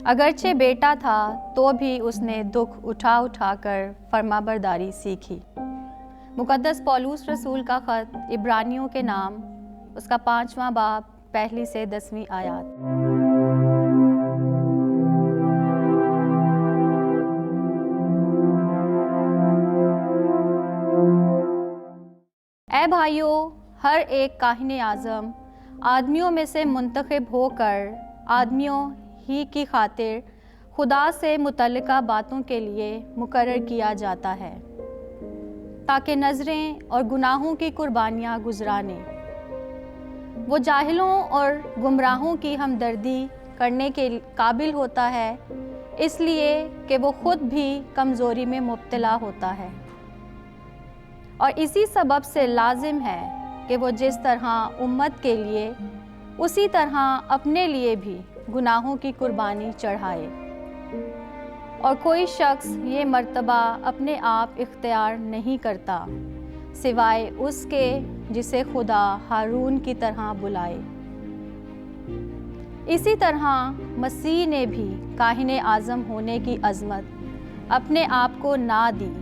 अगरचे बेटा था तो भी उसने दुख उठा उठा कर फरमाबरदारी सीखी। मुकद्दस पौलुस रसूल का ख़त इब्रानियों के नाम, उसका 5वां बाब, 1 से 10वीं आयत। ऐ भाइयों, हर एक काहिने आज़म आदमियों में से मुंतखब होकर आदमियों ही की खातिर खुदा से मुतल्लिका बातों के लिए मुकर्रर किया जाता है, ताकि नज़रें और गुनाहों की कुर्बानियाँ गुज़राने। वो जाहिलों और गुमराहों की हमदर्दी करने के काबिल होता है, इसलिए कि वो ख़ुद भी कमज़ोरी में मुब्तला होता है, और इसी सबब से लाजिम है कि वो जिस तरह उम्मत के लिए उसी तरह अपने लिए भी गुनाहों की कुर्बानी चढ़ाए। और कोई शख्स ये मर्तबा अपने आप इख्तियार नहीं करता सिवाय उसके जिसे खुदा हारून की तरह बुलाए। इसी तरह मसीह ने भी काहिने आज़म होने की अज़मत अपने आप को ना दी,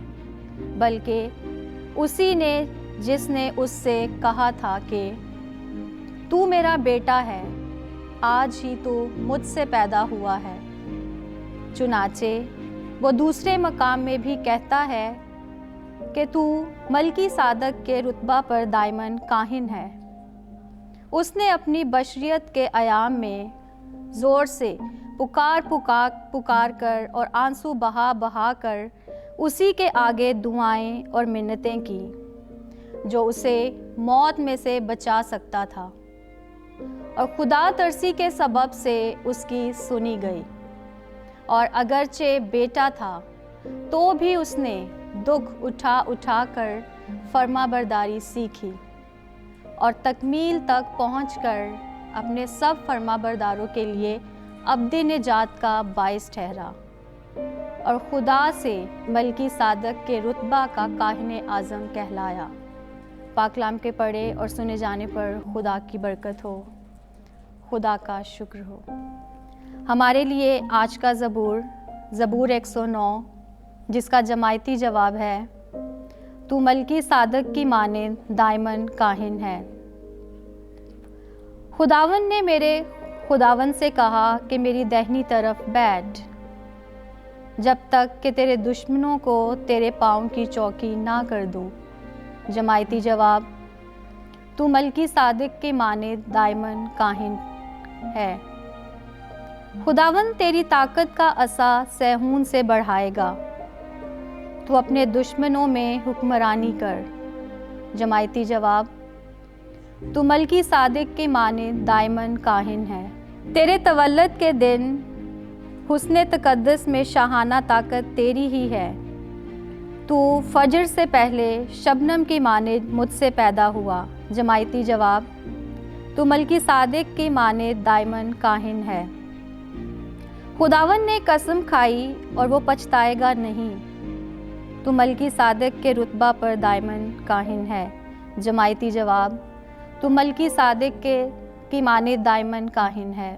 बल्कि उसी ने जिसने उससे कहा था कि तू मेरा बेटा है, आज ही तो मुझसे पैदा हुआ है। चुनाचे वो दूसरे मकाम में भी कहता है कि तू मलकी सादक के रुतबा पर दायमन काहिन है। उसने अपनी बशरियत के अयाम में ज़ोर से पुकार कर और आंसू बहा बहा कर उसी के आगे दुआएं और मिन्नतें की, जो उसे मौत में से बचा सकता था, और खुदा तरसी के सबब से उसकी सुनी गई। और अगरचे बेटा था तो भी उसने दुख उठा उठा कर फरमाबरदारी सीखी, और तकमील तक पहुंचकर अपने सब फरमाबरदारों के लिए अब्दी निजात का बाइस ठहरा, और खुदा से मलकी सादक के रुतबा का काहिने आज़म कहलाया। पाकलाम के पढ़े और सुने जाने पर खुदा की बरकत हो, खुदा का शुक्र हो। हमारे लिए आज का ज़बूर 109, जिसका जमायती जवाब है, तू मलकी सादक की मानिंद दायमन काहिन है। खुदावन ने मेरे खुदावन से कहा कि मेरी दाहिनी तरफ बैठ, जब तक कि तेरे दुश्मनों को तेरे पाँव की चौकी ना कर दूँ। जमायती जवाब, तू मलकी सादक के मानिंद दायमन काहिन है। खुदावन तेरी ताकत का असा सहून से बढ़ाएगा, तू अपने दुश्मनों में हुक्मरानी कर। जमायती जवाब, तू मलकी सादिक के मानिंद दायमन काहिन है। तेरे तवल्लद के दिन हुस्ने तकद्दस में शाहाना ताकत तेरी ही है। तू फजर से पहले शबनम की मानिंद मुझसे पैदा हुआ। जमायती जवाब, तू मलकी सादिक की मानिंद दायमन काहिन है। खुदावन ने कसम खाई और वो पछताएगा नहीं, तू मलकी सादिक के रुतबा पर दायमन काहिन है। जमायती जवाब, तू मलकी सादिक की मानिंद दायमन काहिन है।